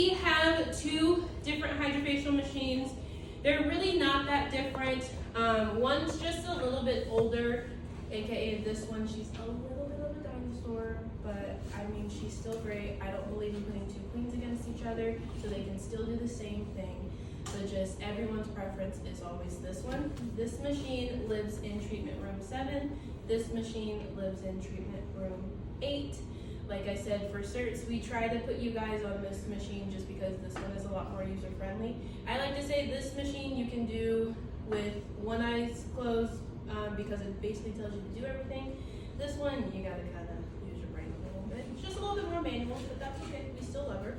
We have two different HydraFacial machines. They're really not that different. One's just a little bit older, aka this one. She's a little bit of a dinosaur, but I mean, she's still great. I don't believe in putting two queens against each other, so they can still do the same thing. But just everyone's preference is always this one. This machine lives in treatment room 7. This machine lives in treatment room 8. Like I said, for certs, we try to put you guys on this machine just because this one is a lot more user-friendly. I like to say this machine you can do with one eye closed because it basically tells you to do everything. This one, you gotta kind of use your brain a little bit. It's just a little bit more manual, but that's okay. We still love her.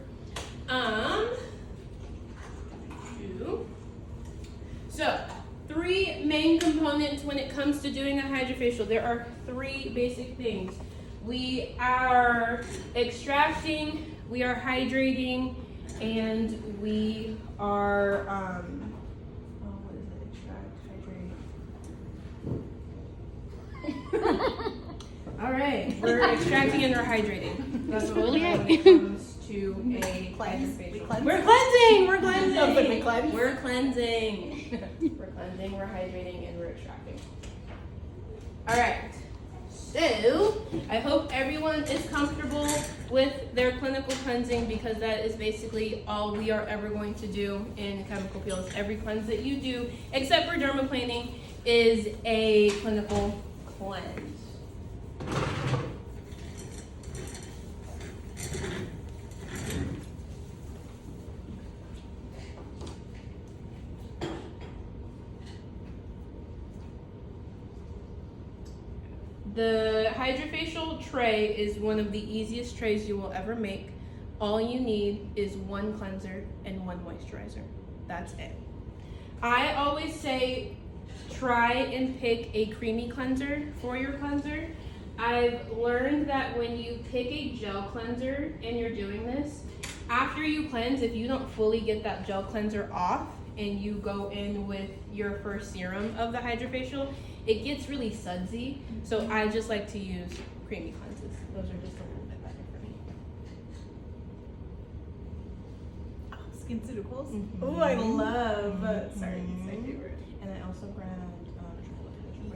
So, 3 main components when it comes to doing a HydraFacial. There are 3 basic things. We are extracting, we are hydrating, and we are, what is it? Extract, hydrate. All right, we're extracting and we're hydrating. That's what we're doing when it comes to a HydraFacial. We're cleansing, we're cleansing. No, but we cleanse. We're cleansing. We're cleansing, we're hydrating, and we're extracting. All right. So, I hope everyone is comfortable with their clinical cleansing because that is basically all we are ever going to do in chemical peels. Every cleanse that you do, except for dermaplaning, is a clinical cleanse. The HydraFacial tray is one of the easiest trays you will ever make. All you need is 1 cleanser and 1 moisturizer. That's it. I always say try and pick a creamy cleanser for your cleanser. I've learned that when you pick a gel cleanser and you're doing this, after you cleanse, if you don't fully get that gel cleanser off and you go in with your first serum of the HydraFacial, it gets really sudsy, so I just like to use creamy cleanses. Those are just a little bit better for me. Oh, SkinCeuticals? Mm-hmm. Oh, I love. Sorry, it's my favorite. And I also grabbed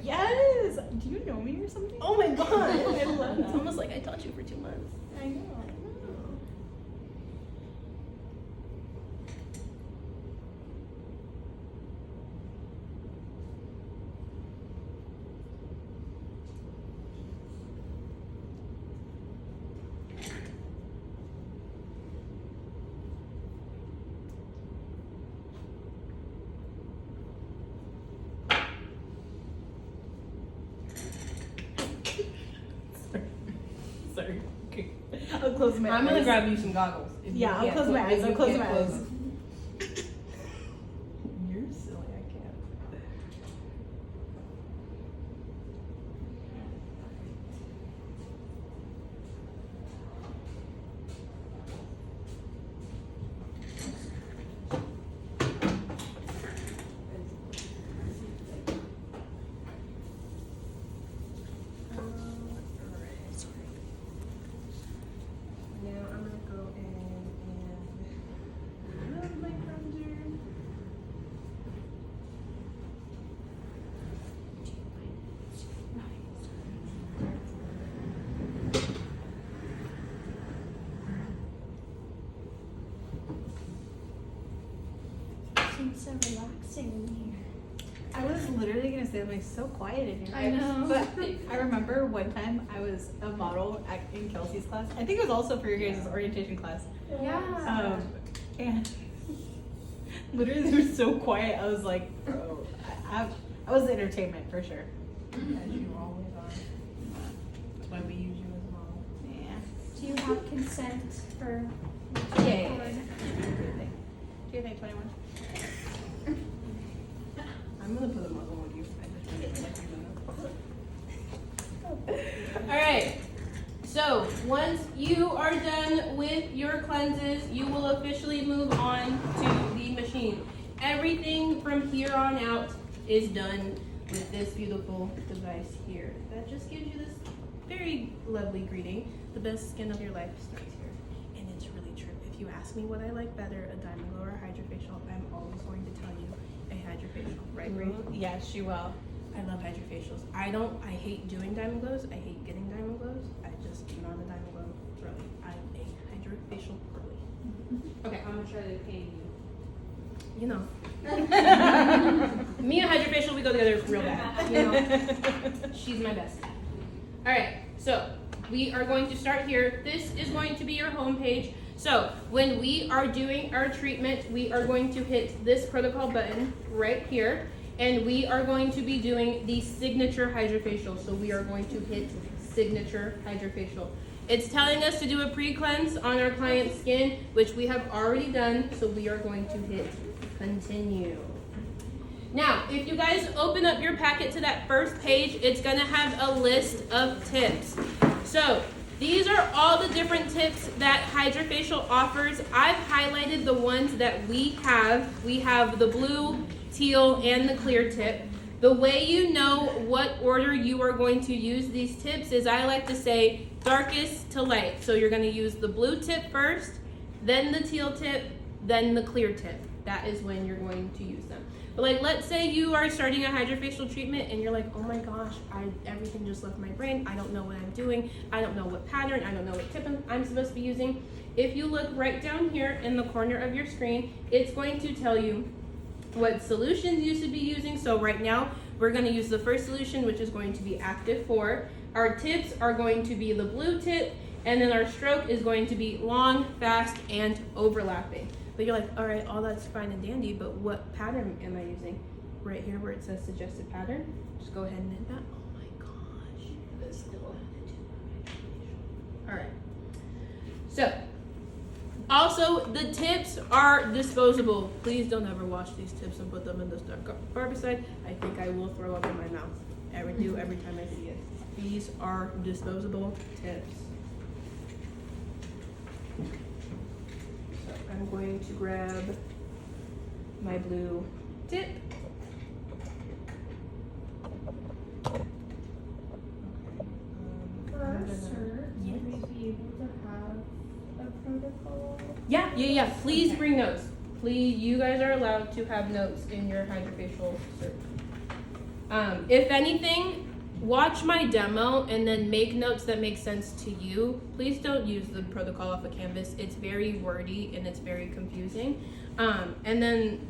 Yes! Do you know me or something? Oh my god! I love It's that. almost like I taught you for 2 months. I know. Sorry. Okay. I'll close my eyes. I'm gonna grab you some goggles. Yeah, I'll close my eyes. I'll close my eyes. You're silly, I can't. Now I'm gonna go in and remove my cleanser. Seems so relaxing in here. I was literally gonna say, like, so quiet in here. I know. But I remember one time I was a model in Kelsey's class. I think it was also for your guys' orientation class. Yeah. And literally they were so quiet. I was like, bro, I was the entertainment for sure. As you always are. That's why we use you as a model. Yeah. Do you have consent for? Yeah. Do you think 21? I'm gonna put a muzzle on you. I just want to let you know. Alright. So once you are done with your cleanses, you will officially move on to the machine. Everything from here on out is done with this beautiful device here. That just gives you this very lovely greeting. The best skin of your life starts here. And it's really true. If if you ask me what I like better, a Diamond Glow or a HydraFacial, I'm always going to tell you a HydraFacial, right, Bree? Yes, she will. I love HydraFacials. I hate doing Diamond Glows. I hate getting Diamond Glows. I just, not a Diamond Glow girly. I'm a HydraFacial girly. Okay. I'm gonna try to paint you. You know. Me and HydraFacial, we go together real bad. You know. She's my best. Alright, so we are going to start here. This is going to be your home page. So when we are doing our treatment, we are going to hit this protocol button right here. And we are going to be doing the signature HydraFacial. So we are going to hit signature HydraFacial. It's telling us to do a pre-cleanse on our client's skin, which we have already done. So we are going to hit continue. Now, if you guys open up your packet to that first page, it's gonna have a list of tips. So these are all the different tips that HydraFacial offers. I've highlighted the ones that we have. We have the blue, teal, and the clear tip. The way you know what order you are going to use these tips is I like to say darkest to light. So you're gonna use the blue tip first, then the teal tip, then the clear tip. That is when you're going to use them. But like, let's say you are starting a HydraFacial treatment and you're like, oh my gosh, everything just left my brain. I don't know what I'm doing. I don't know what pattern. I don't know what tip I'm supposed to be using. If you look right down here in the corner of your screen, it's going to tell you what solutions you should be using. So right now, we're going to use the first solution, which is going to be Active 4. Our tips are going to be the blue tip, and then our stroke is going to be long, fast, and overlapping. But you're like, all right, all that's fine and dandy, but what pattern am I using? Right here where it says suggested pattern, just go ahead and hit that. Oh my gosh, that's cool. All right. So, also, the tips are disposable. Please don't ever wash these tips and put them in this barbicide. I think I will throw up in my mouth. I do every time I see it. These are disposable tips. So I'm going to grab my blue tip. Sir, Yes. would we be able to have a protocol? Yeah. Please bring notes. Please, you guys are allowed to have notes in your HydraFacial search. If anything, watch my demo and then make notes that make sense to you. Please don't use the protocol off of Canvas. It's very wordy and it's very confusing. And then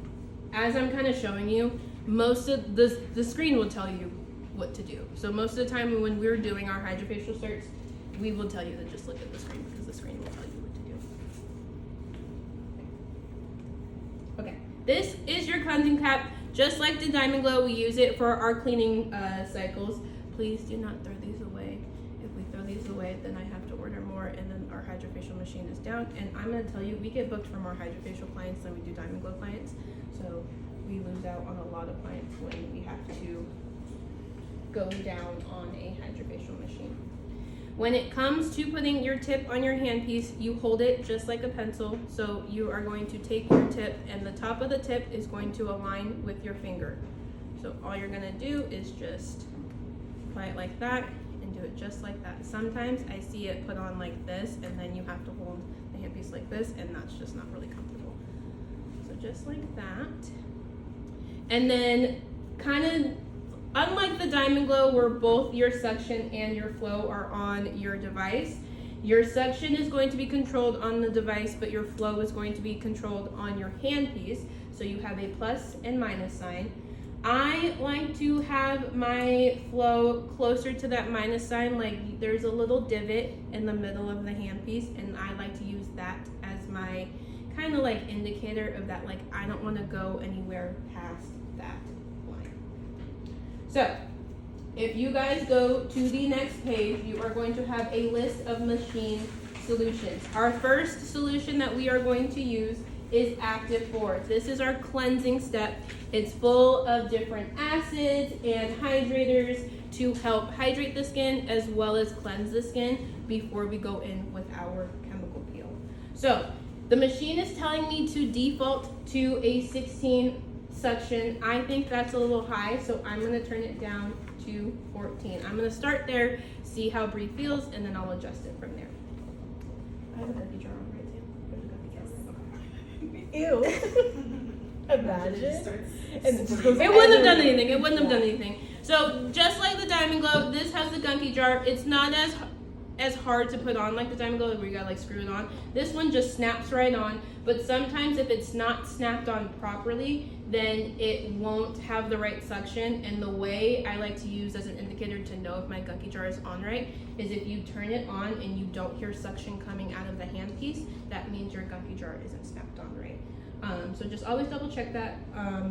as I'm kind of showing you, most of the screen will tell you what to do. So most of the time when we're doing our HydraFacial search, we will tell you to just look at the screen because the screen will tell you what to do. Okay, this is your cleansing cap. Just like the Diamond Glow, we use it for our cleaning cycles. Please do not throw these away. If we throw these away, then I have to order more, and then our HydraFacial machine is down. And I'm gonna tell you, we get booked for more HydraFacial clients than we do Diamond Glow clients. So we lose out on a lot of clients when we have to go down on a HydraFacial machine. When it comes to putting your tip on your handpiece, you hold it just like a pencil. So you are going to take your tip and the top of the tip is going to align with your finger. So all you're gonna do is just apply it like that and do it just like that. Sometimes I see it put on like this and then you have to hold the handpiece like this and that's just not really comfortable. So just like that. And then kind of unlike the Diamond Glow where both your suction and your flow are on your device, your suction is going to be controlled on the device, but your flow is going to be controlled on your handpiece. So you have a plus and minus sign. I like to have my flow closer to that minus sign, like there's a little divot in the middle of the handpiece, and I like to use that as my kind of like indicator of that, like I don't want to go anywhere past that line. So, if you guys go to the next page, you are going to have a list of machine solutions. Our first solution that we are going to use is Active 4. This is our cleansing step. It's full of different acids and hydrators to help hydrate the skin as well as cleanse the skin before we go in with our chemical peel. So, the machine is telling me to default to a 16 suction. I think that's a little high, so I'm going to turn it down to 14. I'm going to start there, see how Bree feels, and then I'll adjust it from there. I have a cookie jar on right too. There's a cookie jar. Ew. Imagine. And it just goes It wouldn't have done everywhere. anything. It wouldn't have done anything. So just like the Diamond Glow, this has the gunky jar. It's not as hard to put on like the Diamond Glow where you gotta like screw it on. This one just snaps right on. But sometimes if it's not snapped on properly, then it won't have the right suction. And the way I like to use as an indicator to know if my gunky jar is on right is if you turn it on and you don't hear suction coming out of the handpiece, that means your gunky jar isn't snapped on right. So just always double check that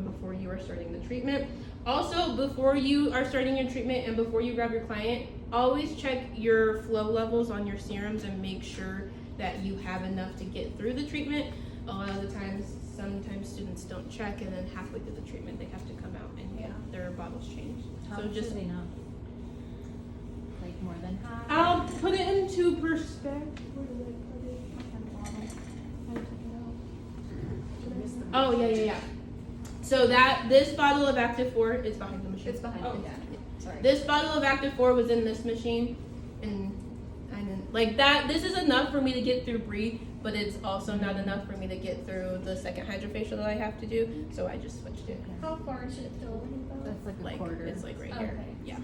before you are starting the treatment. Also, before you are starting your treatment and before you grab your client, always check your flow levels on your serums and make sure that you have enough to get through the treatment. A lot of the times, sometimes students don't check, and then halfway through the treatment, they have to come out and get their bottles changed. How So much just do they know? Like more than half? I'll put it into perspective. Where did I put it? I took it out. Oh yeah. So this bottle of Active 4 is behind the machine. It's behind it, yeah. Sorry. This bottle of Active 4 was in this machine, and I didn't like that. This is enough for me to get through Brie, but it's also not enough for me to get through the second HydraFacial that I have to do. So I just switched it. How far is it going though? That's like a Like quarter. it's like right here. Okay. Yeah.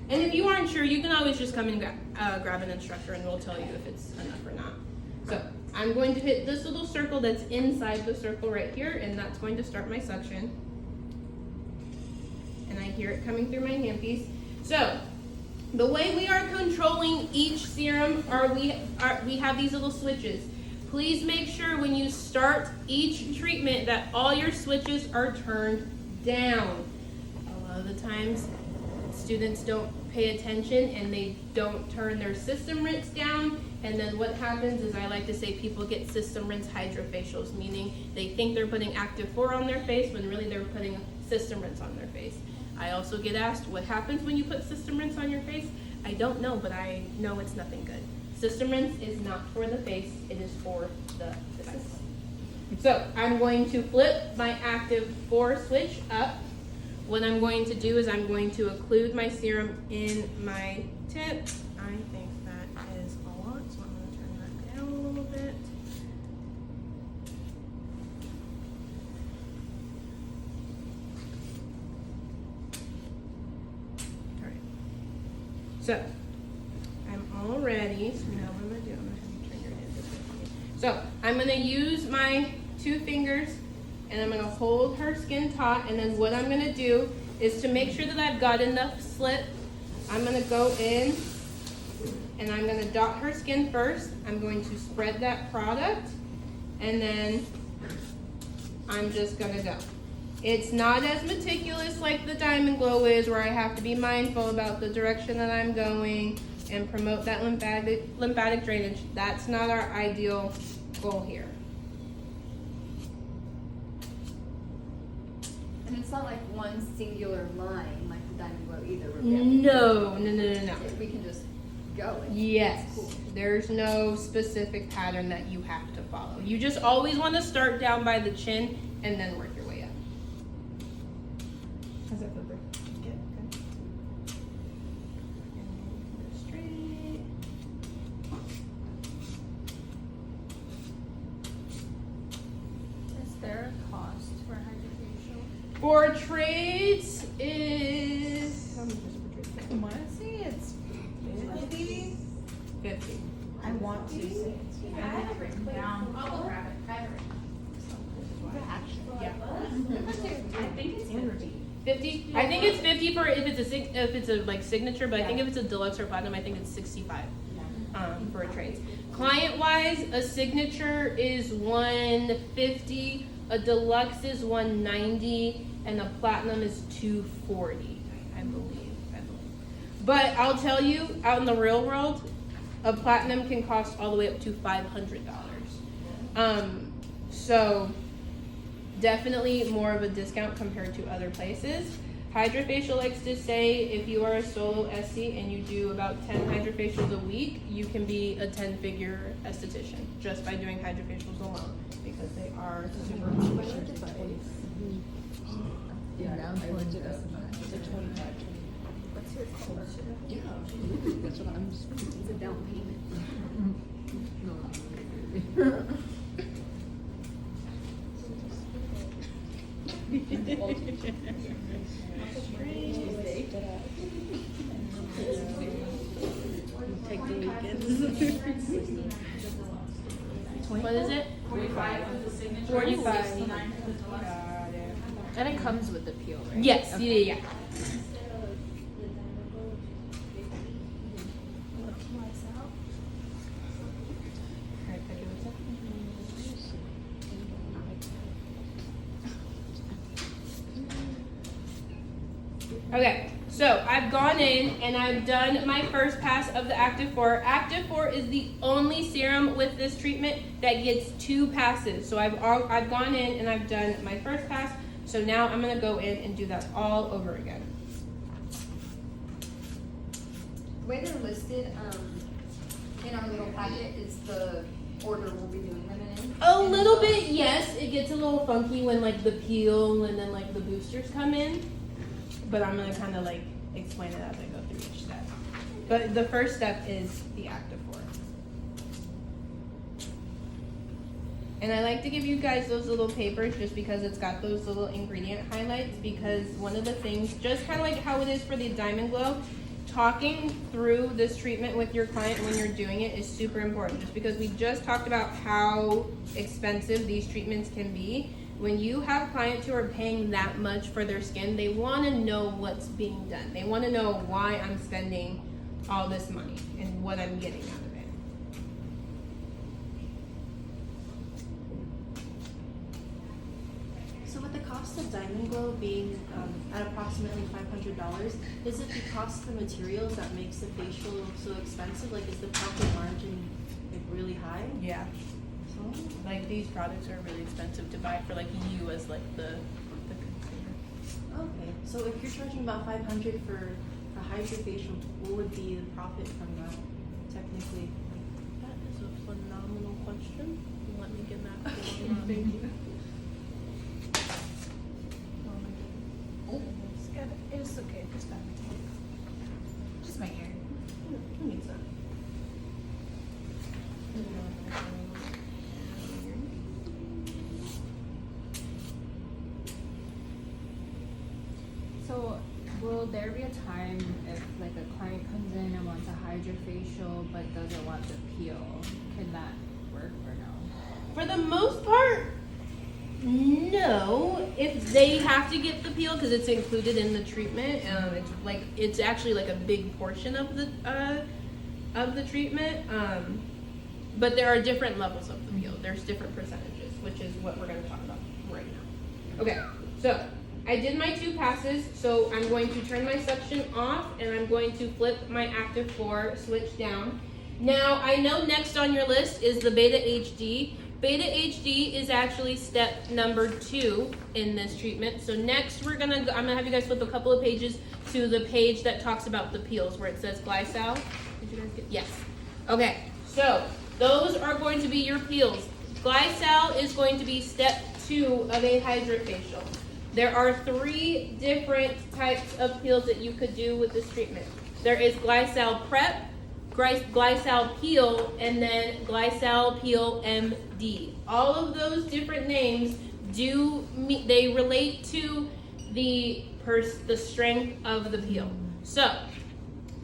And if you aren't sure, you can always just come and grab an instructor, and we'll tell you if it's enough or not. So I'm going to hit this little circle that's inside the circle right here, and that's going to start my suction. And I hear it coming through my handpiece. So the way we are controlling each serum we have these little switches. Please make sure when you start each treatment that all your switches are turned down. A lot of the times students don't pay attention and they don't turn their system rinse down, and then what happens is I like to say people get system rinse HydraFacials, meaning they think they're putting Active 4 on their face when really they're putting system rinse on their face. I also get asked what happens when you put system rinse on your face. I don't know, but I know it's nothing good. System rinse is not for the face, it is for the device. So I'm going to flip my Active 4 switch up. What I'm going to do is I'm going to occlude my serum in my tip. I think that is a lot, so I'm going to turn that down a little bit. All right. So I'm all ready. So now what I'm going to do, I'm going to have you turn your head this way. So I'm going to use my 2 fingers and I'm going to hold her skin taut, and then what I'm going to do is to make sure that I've got enough slip, I'm going to go in and I'm going to dot her skin first. I'm going to spread that product, and then I'm just going to go. It's not as meticulous like the Diamond Glow is, where I have to be mindful about the direction that I'm going and promote that lymphatic drainage. That's not our ideal goal here. And it's not like one singular line like the Diamond Glow either. where No. We can just go. And Yes. it's cool. There's no specific pattern that you have to follow. You just always want to start down by the chin and then work your way up. How's that feel, Brie? Good. And straight. Is there a cost for HydraFacial? For trades is how much is it for trades? I want to say it's 50. 50. I want to say it's 50. I have it written down. I'll go grab it. I have it written. Yeah. I think it's in 50. I think it's 50 for if it's a like signature, but I think if it's a deluxe or platinum, I think it's 65 for a trades. Client wise, a signature is 150, a deluxe is 190, and a platinum is 240. I believe. But I'll tell you, out in the real world, a platinum can cost all the way up to $500. So definitely more of a discount compared to other places. HydraFacial likes to say if you are a solo SC and you do about 10 HydraFacials a week, you can be a 10-figure esthetician just by doing HydraFacials alone, because they are super expensive. Yeah, now I'm going to the 25. What's your color? Yeah, that's what I'm just. It's a down payment. Take the weekends. What is it? 45 with the signature. 45. 69 for the deluxe. And it comes with the peel, right? Yes, Okay. yeah. Okay, so I've gone in and I've done my first pass of the Active 4. Active 4 is the only serum with this treatment that gets 2 passes. So I've gone in and I've done my first pass. So now I'm gonna go in and do that all over again. The way they're listed in our little packet is the order we'll be doing them in. A little bit, yes. It gets a little funky when like the peel and then like the boosters come in. But I'm gonna kind of like explain it as I go through each step. But the first step is the Active 4. And I like to give you guys those little papers just because it's got those little ingredient highlights, because one of the things, just kind of like how it is for the Diamond Glow, talking through this treatment with your client when you're doing it is super important, just because we just talked about how expensive these treatments can be. When you have clients who are paying that much for their skin, they want to know what's being done. They want to know why I'm spending all this money and what I'm getting out of it. So with the cost of Diamond Glow being at approximately $500, is it the cost of the materials that makes the facial so expensive? Like, is the profit margin like really high? Yeah. So, Like these products are really expensive to buy for like you as like the consumer. okay. So if you're charging about $500 for a HydraFacial, what would be the profit from that? Technically, That is a phenomenal question. Let me get that. thank you. It's okay, just that. Just my hair. Who needs that? So, will there be a time if like a client comes in and wants a HydraFacial but doesn't want the peel? Can that work or no? For the most part, no. If they have to get the peel because it's included in the treatment, it's actually like a big portion of the treatment. But there are different levels of the peel. There's different percentages, which is what we're going to talk about right now. Okay, so I did my 2 passes, so I'm going to turn my suction off and I'm going to flip my Active 4 switch down. Now, I know next on your list is the Beta HD. Beta HD is actually step number 2 in this treatment. So next I'm gonna have you guys flip a couple of pages to the page that talks about the peels where it says Glycol. Did you guys get? Yes. Okay, so those are going to be your peels. Glycol is going to be step 2 of a HydraFacial. There are 3 different types of peels that you could do with this treatment. There is Glycol Prep, Glycol Peel, and then Glycol Peel MD. All of those different names they relate to the strength of the peel. So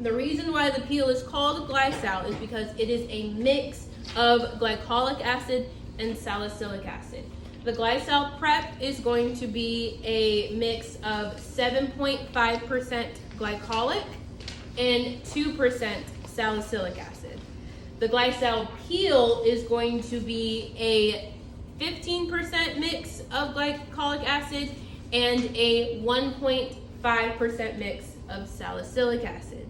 the reason why the peel is called Glycol is because it is a mix of glycolic acid and salicylic acid. The Glycol Prep is going to be a mix of 7.5% glycolic and 2% salicylic acid. The Glycol Peel is going to be a 15% mix of glycolic acid and a 1.5% mix of salicylic acid.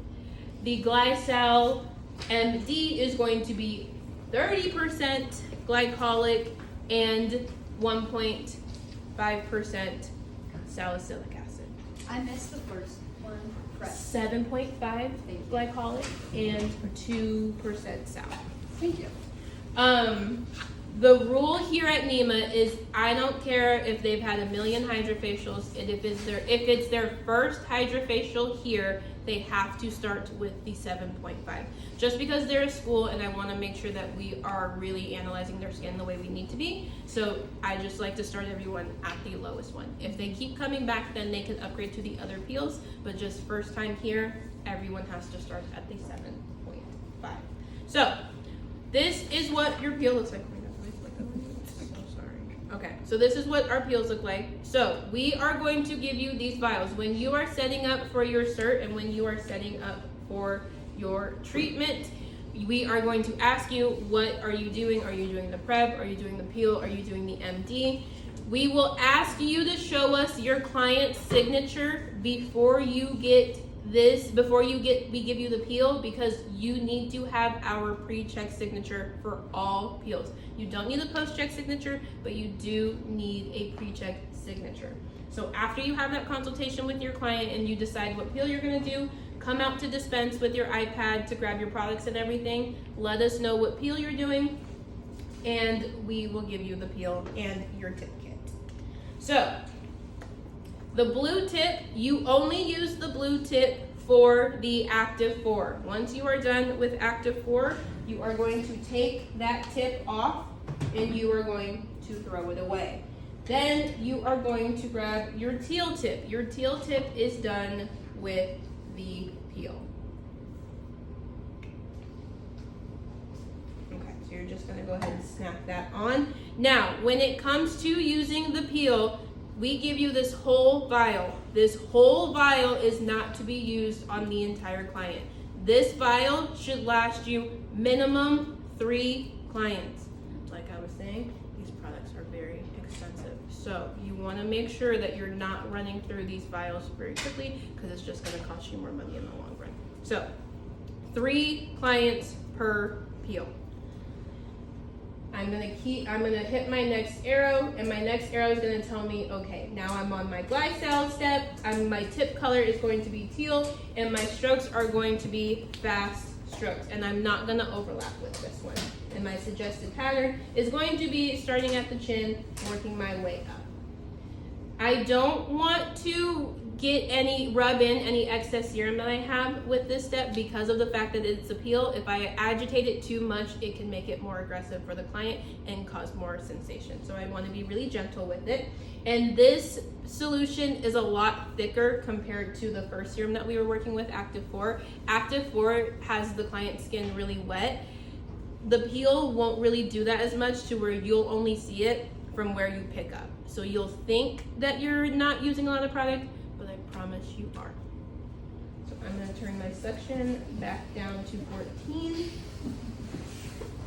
The Glycol MD is going to be 30% glycolic and 1.5% salicylic acid. I missed the first one. Prep. 7.5 glycolic and 2% sal. Thank you. The rule here at Nima is I don't care if they've had a million HydraFacials, and if it's their first HydraFacial here, they have to start with the 7.5. Just because they're a school and I want to make sure that we are really analyzing their skin the way we need to be. So I just like to start everyone at the lowest one. If they keep coming back, then they can upgrade to the other peels, but just first time here, everyone has to start at the 7.5. So this is what your peel looks like. Okay, so this is what our peels look like. So we are going to give you these vials. When you are setting up for your cert and when you are setting up for your treatment, we are going to ask you, what are you doing? Are you doing the prep? Are you doing the peel? Are you doing the MD? We will ask you to show us your client's signature before you get this, we give you the peel, because you need to have our pre-check signature for all peels. You don't need a post-check signature, but you do need a pre-check signature. So after you have that consultation with your client and you decide what peel you're gonna do, come out to dispense with your iPad to grab your products and everything. Let us know what peel you're doing, and we will give you the peel and your tip kit. So the blue tip, you only use the blue tip for the Active 4. Once you are done with Active 4, you are going to take that tip off and you are going to throw it away. Then you are going to grab your teal tip. Your teal tip is done with the peel. Okay, so you're just gonna go ahead and snap that on. Now, when it comes to using the peel, we give you this whole vial. This whole vial is not to be used on the entire client. This vial should last you minimum 3 clients. Like I was saying, these products are very expensive. So you wanna make sure that you're not running through these vials very quickly, because it's just gonna cost you more money in the long run. So 3 clients per peel. I'm gonna hit my next arrow, and my next arrow is gonna tell me, okay, now I'm on my glycol step, my tip color is going to be teal, and my strokes are going to be fast strokes, and I'm not gonna overlap with this one. And my suggested pattern is going to be starting at the chin, working my way up. I don't want to rub in any excess serum that I have with this step because of the fact that it's a peel. If I agitate it too much, it can make it more aggressive for the client and cause more sensation. So I want to be really gentle with it. And this solution is a lot thicker compared to the first serum that we were working with, Active 4. Active 4 has the client's skin really wet. The peel won't really do that as much, to where you'll only see it from where you pick up. So you'll think that you're not using a lot of product, but I promise you are. So I'm gonna turn my suction back down to 14.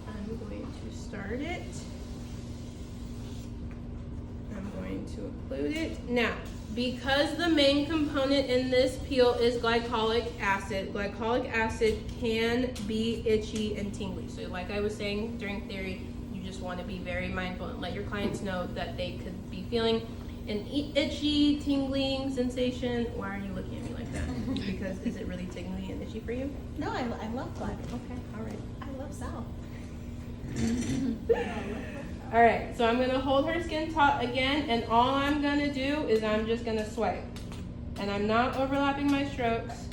I'm going to start it. I'm going to include it. Now, because the main component in this peel is glycolic acid can be itchy and tingly. So like I was saying during theory, you just want to be very mindful and let your clients know that they could be feeling an itchy, tingling sensation. Why are you looking at me like that? Because is it really tingly and itchy for you? No, I love black. Okay, all right. I love Sal. All right, so I'm gonna hold her skin taut again, and all I'm gonna do is I'm just gonna swipe. And I'm not overlapping my strokes.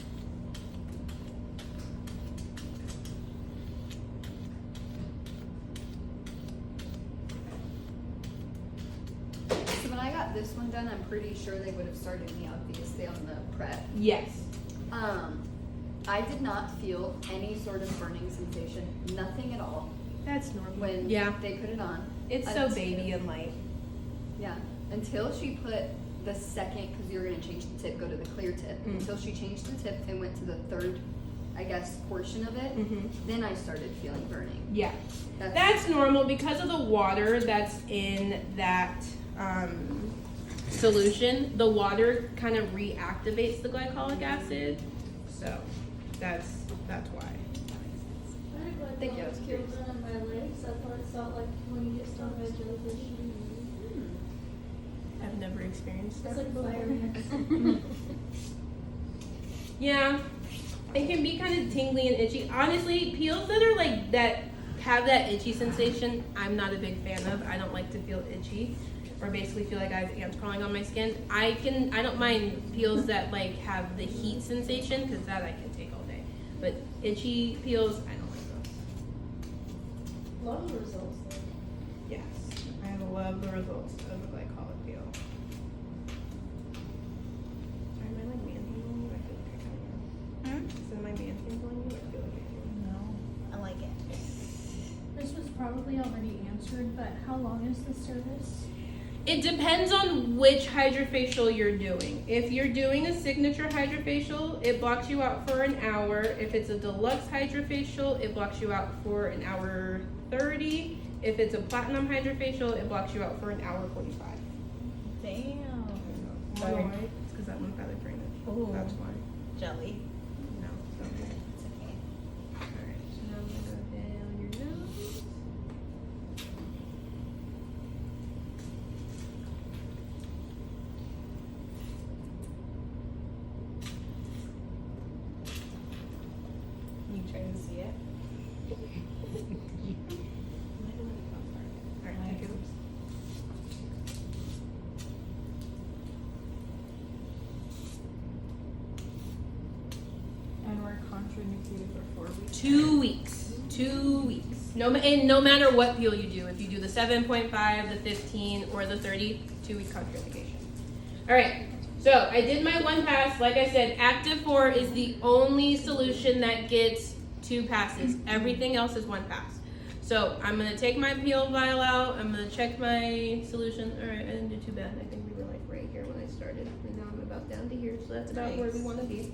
So when I got this one done, I'm pretty sure they would have started me obviously on the prep. Yes. I did not feel any sort of burning sensation, nothing at all That's normal. when Yeah. they put it on. It's so baby and light. Yeah, until she put the second, because you're gonna change the tip, go to the clear tip. Mm. Until she changed the tip and went to the third, I guess, portion of it, Mm-hmm. then I started feeling burning. Yeah. That's normal because of the water that's in that solution. The water kind of reactivates the glycolic acid, so that's why. Thank you, I was curious. On my legs, that's what it felt like when you get stung by a jellyfish. I've never experienced It's that. like fire. Yeah, it can be kind of tingly and itchy. Honestly, peels that are like that have that itchy sensation, I'm not a big fan of. I don't like to feel itchy or basically feel like I have ants crawling on my skin. I don't mind peels that like have the heat sensation because that I can take all day. But itchy peels, I don't like those. Love the results though. Yes, I love the results of the glycolic peel. Sorry, am I like man-handling you? I feel like I kind of am. Is it my man-handling you? I feel like I do. No, I like it. This was probably already answered, but how long is the service? It depends on which HydraFacial you're doing. If you're doing a signature HydraFacial, it blocks you out for an hour. If it's a deluxe HydraFacial, it blocks you out for an hour 30. If it's a platinum HydraFacial, it blocks you out for an hour 45. Damn. Why? It's because that one's got a drainage. Ooh. That's why. Jelly. No, it's okay. It's okay. Alright, so now I'm gonna go down your nose. You trying to see it? Alright, take it. And we're contraindicated for 4 weeks. 2 weeks. 2 weeks. And no matter what peel you do, if you do the 7.5, the 15, or the 30, 2 week contraindication. Alright, so I did my 1 pass. Like I said, Active 4 is the only solution that gets 2 passes. Everything else is 1 pass. So I'm going to take my peel vial out. I'm going to check my solution. Alright, I didn't do too bad. I think we were like right here when I started. And now I'm about down to here. So that's about where we want to be.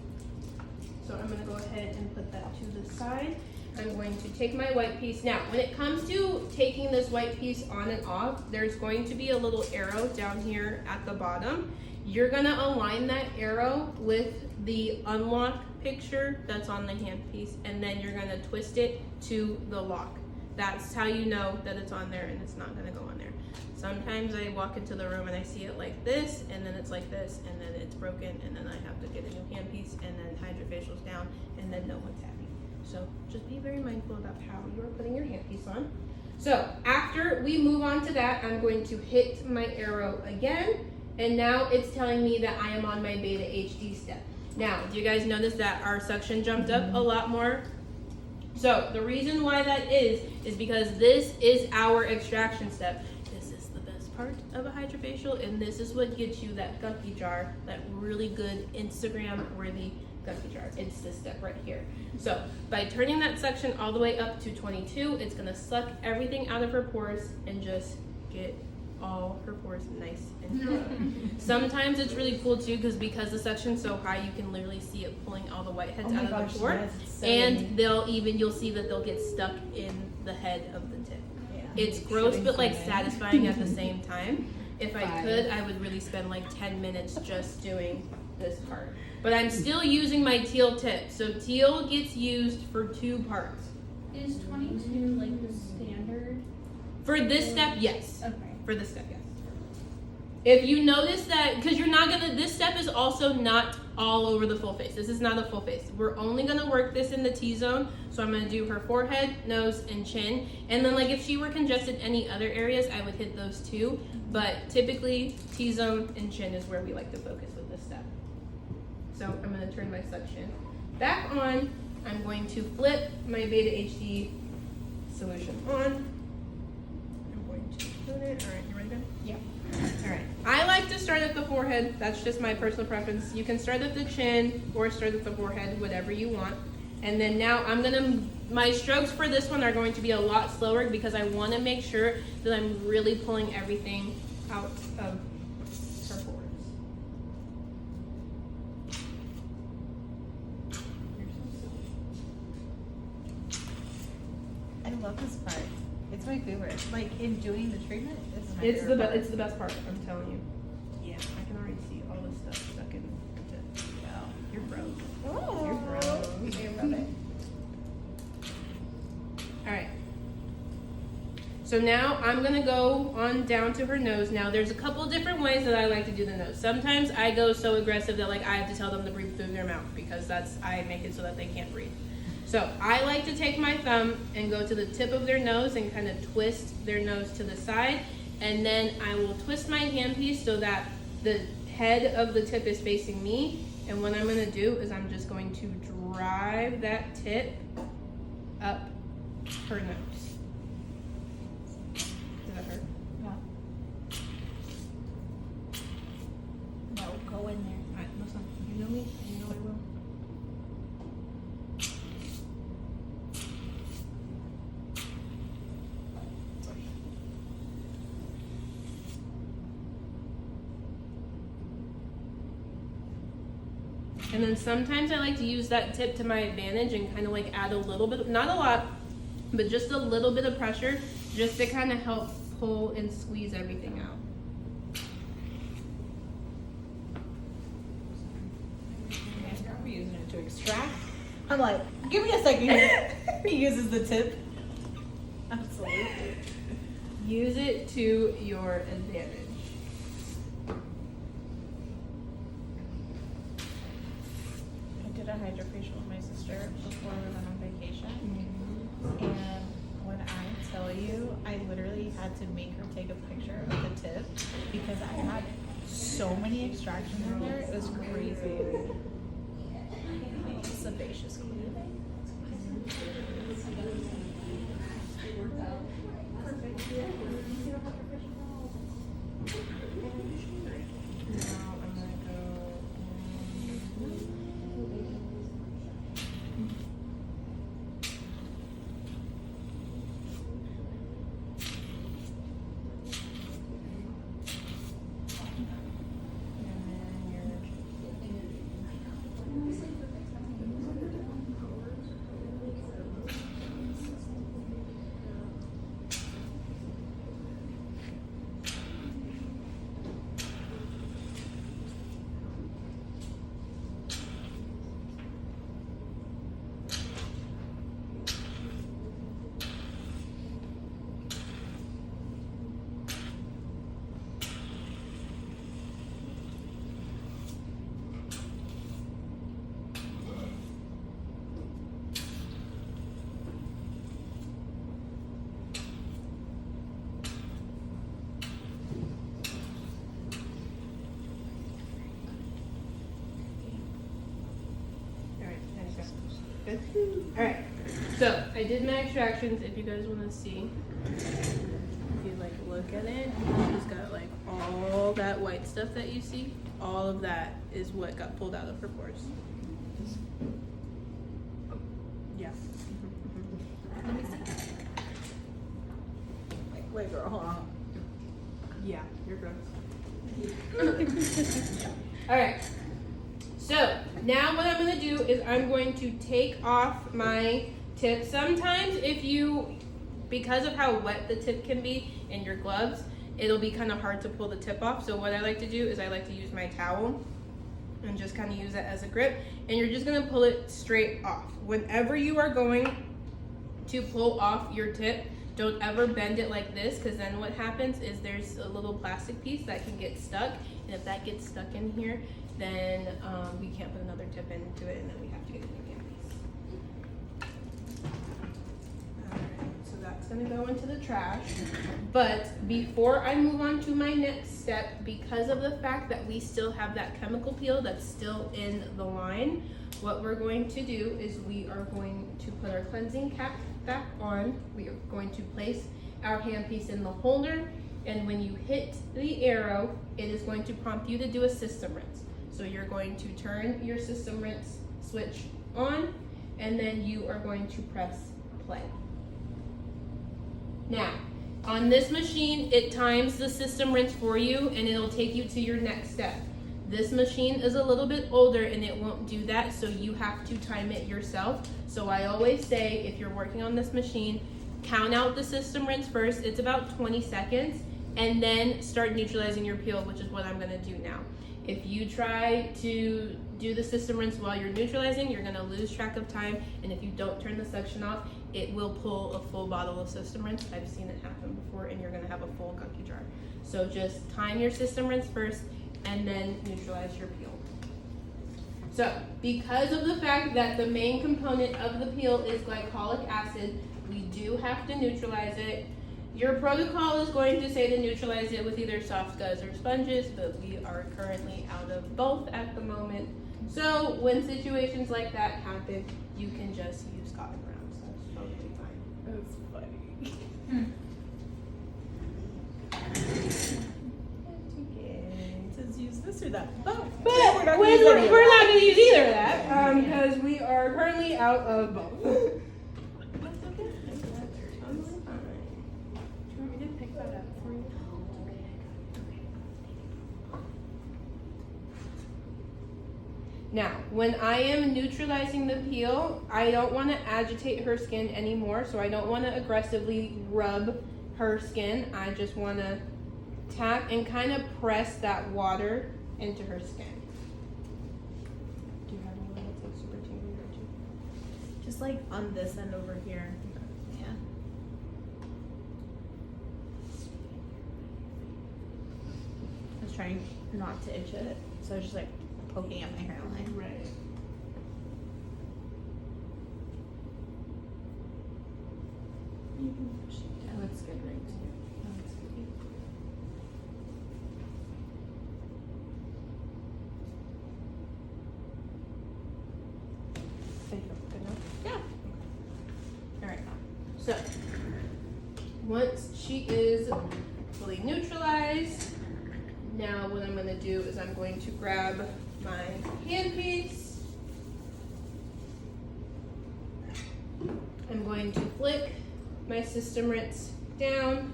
So I'm gonna go ahead and put that to the side. I'm going to take my white piece. Now, when it comes to taking this white piece on and off, there's going to be a little arrow down here at the bottom. You're gonna align that arrow with the unlock picture that's on the handpiece, and then you're gonna twist it to the lock. That's how you know that it's on there and it's not gonna go on there. Sometimes I walk into the room and I see it like this, and then it's like this, and then it's broken, and then I have to get a new handpiece, and then HydraFacial's down, and then no one's happy. So just be very mindful about how you are putting your handpiece on. So after we move on to that, I'm going to hit my arrow again, and now it's telling me that I am on my Beta HD step. Now, do you guys notice that our suction jumped up a lot more? So the reason why that is because this is our extraction step. This is the best part of a HydraFacial, and this is what gets you that gunky jar, that really good Instagram-worthy gunky jar. It's this step right here. So by turning that suction all the way up to 22, it's gonna suck everything out of her pores and just get all her pores nice and clean. Sometimes it's really cool too because the suction's so high, you can literally see it pulling all the whiteheads out of the pore. yes, it's so And you'll see that they'll get stuck in the head of the tip. Yeah. It's gross Shutting but like some in. satisfying at the same time. If I Fine. could, I would really spend like 10 minutes just doing this part. But I'm still using my teal tip. So teal gets used for 2 parts. Is 22 like the standard? For this step, yes. Okay. For this step, yes. If you notice that, because you're not gonna, this step is also not all over the full face. This is not a full face. We're only gonna work this in the T-zone. So I'm gonna do her forehead, nose, and chin. And then like if she were congested any other areas, I would hit those too. But typically T-zone and chin is where we like to focus with this step. So I'm gonna turn my suction back on. I'm going to flip my Beta HD solution on. I'm going to put it, all right, you ready then? Yeah. All right. I like to start at the forehead. That's just my personal preference. You can start at the chin or start at the forehead, whatever you want. And then now my strokes for this one are going to be a lot slower because I want to make sure that I'm really pulling everything out of her pores. You're so silly. I love this part. It's my favorite. Like in doing the treatment, this is my It's favorite part. it's the best part, I'm telling you. Yeah, I can already see all this stuff stuck in the tip. Wow. You're broke. Oh. You're broke. I love it. Alright. So now I'm gonna go on down to her nose. Now there's a couple different ways that I like to do the nose. Sometimes I go so aggressive that like I have to tell them to breathe through their mouth because I make it so that they can't breathe. So I like to take my thumb and go to the tip of their nose and kind of twist their nose to the side. And then I will twist my handpiece so that the head of the tip is facing me. And what I'm gonna do is I'm just going to drive that tip up her nose. Does that hurt? No. No, go in there. Alright, listen, you know me, you know I will. And then sometimes I like to use that tip to my advantage and kind of like add a little bit, not a lot, but just a little bit of pressure just to kind of help pull and squeeze everything out. I'm using it to extract. I'm like, give me a second here. He uses the tip. Absolutely. Use it to your advantage. I did a HydraFacial with my sister before we went on vacation. And when I tell you, I literally had to make her take a picture of the tip because I had so many extractions in there. It was crazy. Sebaceous cleaning. Now I'm gonna go. Good. Alright, so I did my extractions. If you guys want to see, if you like look at it, she's got like all that white stuff that you see. All of that is what got pulled out of her pores. Yeah. Wait, girl, hold on. Yeah, you're gross. Alright. So now what I'm going to do is I'm going to take off my tip. Sometimes if you, because of how wet the tip can be in your gloves, it'll be kind of hard to pull the tip off. So what I like to do is I like to use my towel and just kind of use it as a grip. And you're just going to pull it straight off. Whenever you are going to pull off your tip, don't ever bend it like this, because then what happens is there's a little plastic piece that can get stuck. And if that gets stuck in here, then we can't put another tip into it, and then we have to get a new handpiece. Alright, so that's gonna go into the trash. But before I move on to my next step, because of the fact that we still have that chemical peel that's still in the line, what we're going to do is we are going to put our cleansing cap back on. We are going to place our handpiece in the holder, and when you hit the arrow, it is going to prompt you to do a system rinse. So you're going to turn your system rinse switch on, and then you are going to press play. Now, on this machine, it times the system rinse for you, and it'll take you to your next step. This machine is a little bit older and it won't do that, so you have to time it yourself. So I always say, if you're working on this machine, count out the system rinse first. It's about 20 seconds, and then start neutralizing your peel, which is what I'm gonna do now. If you try to do the system rinse while you're neutralizing, you're gonna lose track of time, and if you don't turn the suction off, it will pull a full bottle of system rinse. I've seen it happen before, and you're gonna have a full gunky jar. So just time your system rinse first, and then neutralize your peel. So, because of the fact that the main component of the peel is glycolic acid, we do have to neutralize it. Your protocol is going to say to neutralize it with either soft scuds or sponges, but we are currently out of both at the moment. So, when situations like that happen, you can just use cotton rounds. That's totally fine. That's funny. It says use this or that. Oh, But we're not gonna we're use any of not that. going to use either of that because we are currently out of both. That's okay. That's totally fine. Do you want me to pick that up for you? Now, when I am neutralizing the peel, I don't want to agitate her skin anymore, so I don't want to aggressively rub her skin. I just want to tap and kind of press that water into her skin. Do you have anyone that's like super tingly or too? Just like on this end over here. Yeah. I was trying not to itch it, so I was just like poking at my hairline. Right. That looks good, right? That looks good. Think of good enough? Yeah. All right. So, once she is fully neutralized, now what I'm going to do is I'm going to grab my handpiece. I'm going to flick my system rinse down,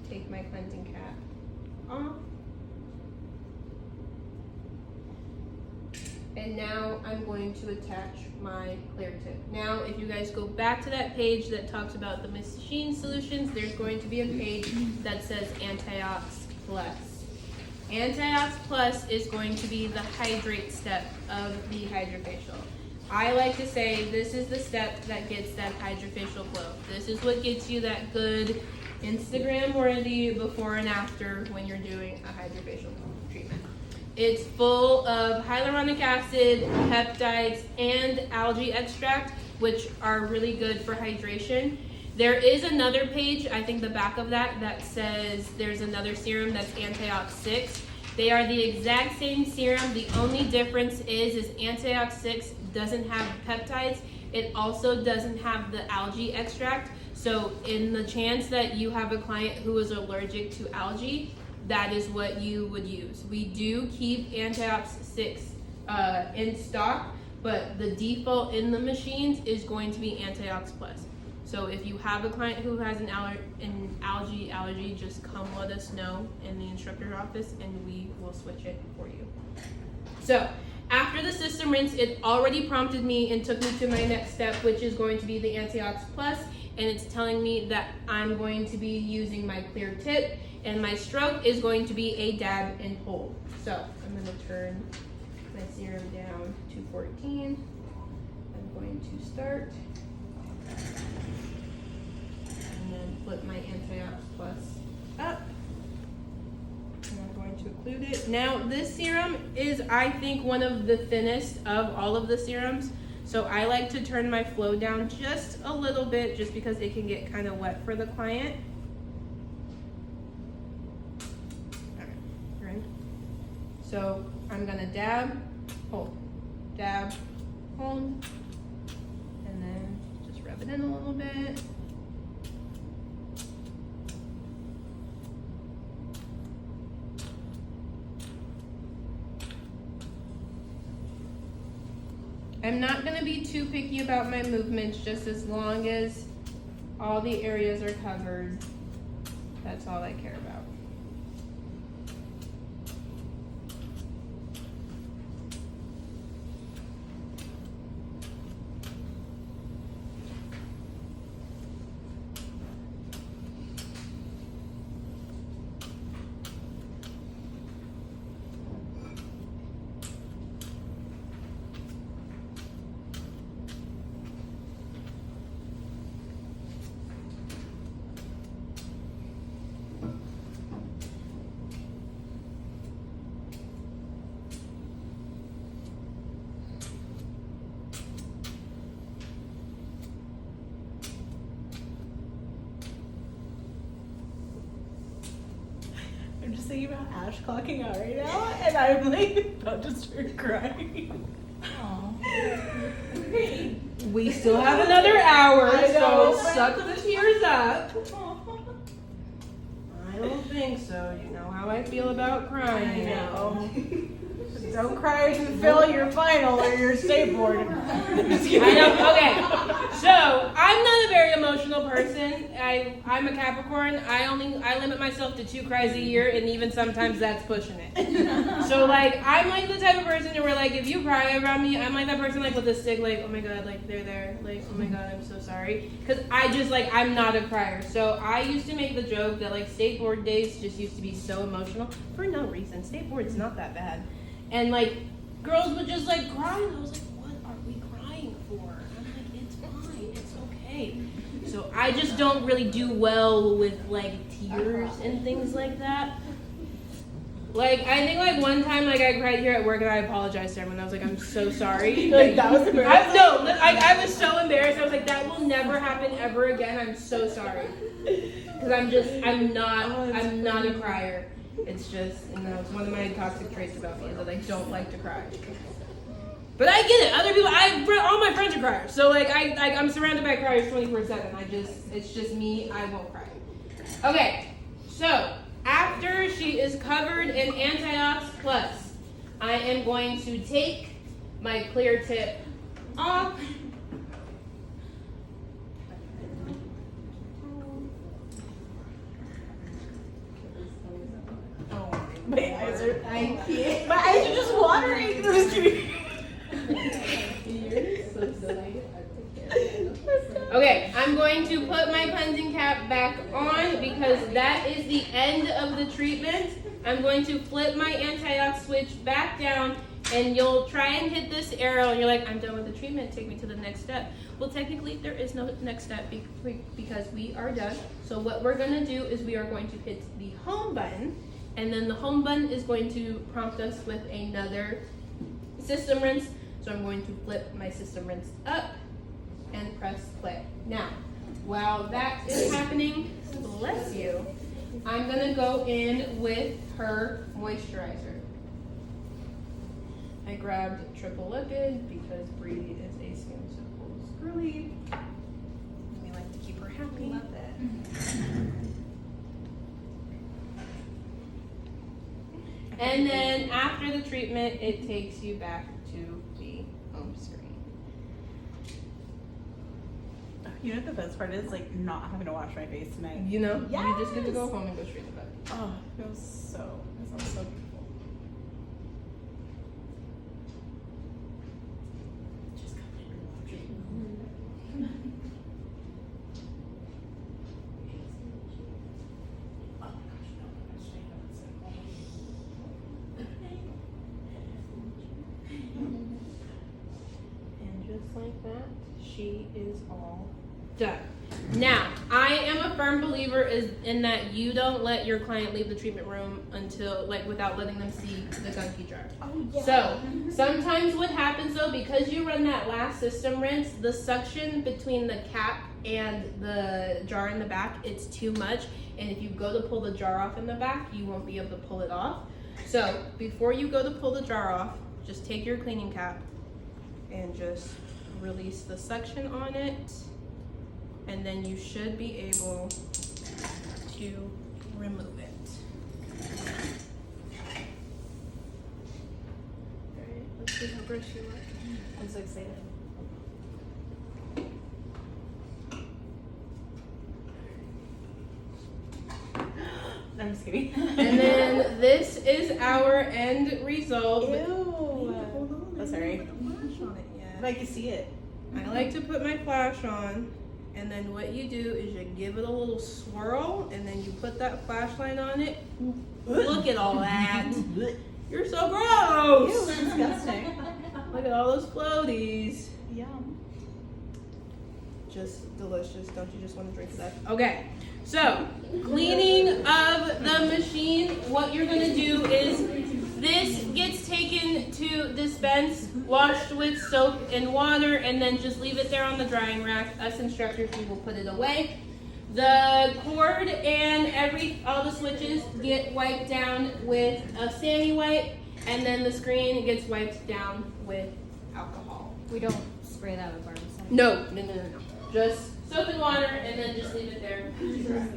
take my cleansing cap off, and now I'm going to attach my clear tip. Now, if you guys go back to that page that talks about the machine solutions, there's going to be a page that says Antiox Plus. Antiox Plus is going to be the hydrate step of the HydraFacial. I like to say this is the step that gets that HydraFacial glow. This is what gets you that good Instagram worthy before and after when you're doing a HydraFacial treatment. It's full of hyaluronic acid, peptides, and algae extract, which are really good for hydration. There is another page, I think the back of that says there's another serum that's Antiox 6. They are the exact same serum. The only difference is Antiox 6 doesn't have peptides. It also doesn't have the algae extract. So in the chance that you have a client who is allergic to algae, that is what you would use. We do keep Antiox 6 in stock, but the default in the machines is going to be Antiox Plus. So if you have a client who has an algae allergy, just come let us know in the instructor's office and we will switch it for you. So after the system rinse, it already prompted me and took me to my next step, which is going to be the Antiox Plus, and it's telling me that I'm going to be using my clear tip, and my stroke is going to be a dab and hold. So I'm going to turn my serum down to 14. I'm going to start. And then flip my Antiox Plus up. And I'm going to occlude it. Now, this serum is, I think, one of the thinnest of all of the serums. So I like to turn my flow down just a little bit, just because it can get kind of wet for the client. All right, you're in. So I'm gonna dab, hold, and then just rub it in a little bit. I'm not going to be too picky about my movements, just as long as all the areas are covered. That's all I care about. just thinking about Ash clocking out right now, and I'm like about to start crying. We still have another hour, I know, so but- suck the tears up. I don't think so. You know how I feel about crying. Don't cry as you fail your final or your state board. I know. Okay, so I'm not a very emotional person. I'm a Capricorn. I limit myself to 2 cries a year, and even sometimes that's pushing it. So like I'm like the type of person where like if you cry around me, I'm like that person like with a stick, like oh my god, like they're there, like oh my god, I'm so sorry, because I just like I'm not a crier. So I used to make the joke that like state board days just used to be so emotional for no reason. State board's not that bad. And like girls would just like cry, and I was like, what are we crying for? I'm like, it's fine, it's okay. So I just don't really do well with like tears and things like that. Like I think like one time like I cried here at work and I apologized to everyone. I was like, I'm so sorry. Like that was embarrassing. I was so embarrassed. I was like, that will never happen ever again. I'm so sorry. Because I'm not a crier. It's just, it's one of my toxic traits about me is that I don't like to cry. But I get it. Other people, all my friends are criers. So like, I'm surrounded by criers 24/7. It's just me. I won't cry. Okay, so after she is covered in Antiox Plus, I am going to take my clear tip off. My eyes are just watering. Okay, I'm going to put my cleansing cap back on because that is the end of the treatment. I'm going to flip my Antiox switch back down, and you'll try and hit this arrow, and you're like, I'm done with the treatment, take me to the next step. Well, technically, there is no next step because we are done. So what we're gonna do is we are going to hit the home button, and then the home button is going to prompt us with another system rinse. So I'm going to flip my system rinse up and press play. Now, while that is happening, bless you, I'm gonna go in with her moisturizer. I grabbed triple lipid because Bree is a skin supple girly. We like to keep her happy. Love it. And then after the treatment, it takes you back to the home screen. You know what the best part is? Like not having to wash my face tonight. You know, you just get to go Yes! home and go straight to bed. Oh, it sounds so beautiful. Just come in and watch it. Oh my gosh, no, I'm straight up and And just like that, she is all done. Now, I am a firm believer in that you don't let your client leave the treatment room until, like, without letting them see the gunky jar. Oh, yeah. So, sometimes what happens though, because you run that last system rinse, the suction between the cap and the jar in the back, it's too much. And if you go to pull the jar off in the back, you won't be able to pull it off. So, before you go to pull the jar off, just take your cleaning cap and just release the suction on it. And then you should be able to remove it. Alright, let's see how gross you look. I'm so excited. I'm just kidding. And then this is our end result. Ew. Hold on, Oh, sorry. I didn't put the flash on it yet. But I can see it. I like to put my flash on, and then what you do is you give it a little swirl, and then you put that flashlight on it. Look at all that. You're so gross. Ew, that's disgusting. Look at all those floaties. Yum. Just delicious. Don't you just want to drink that? Okay. So, cleaning of the machine, what you're going to do is this gets taken to dispense, washed with soap and water, and then just leave it there on the drying rack. Us instructors, we will put it away. The cord and all the switches get wiped down with a sandy wipe, and then the screen gets wiped down with alcohol. We don't spray that with barbicide. No. Just soap and water, and then just leave it there to dry.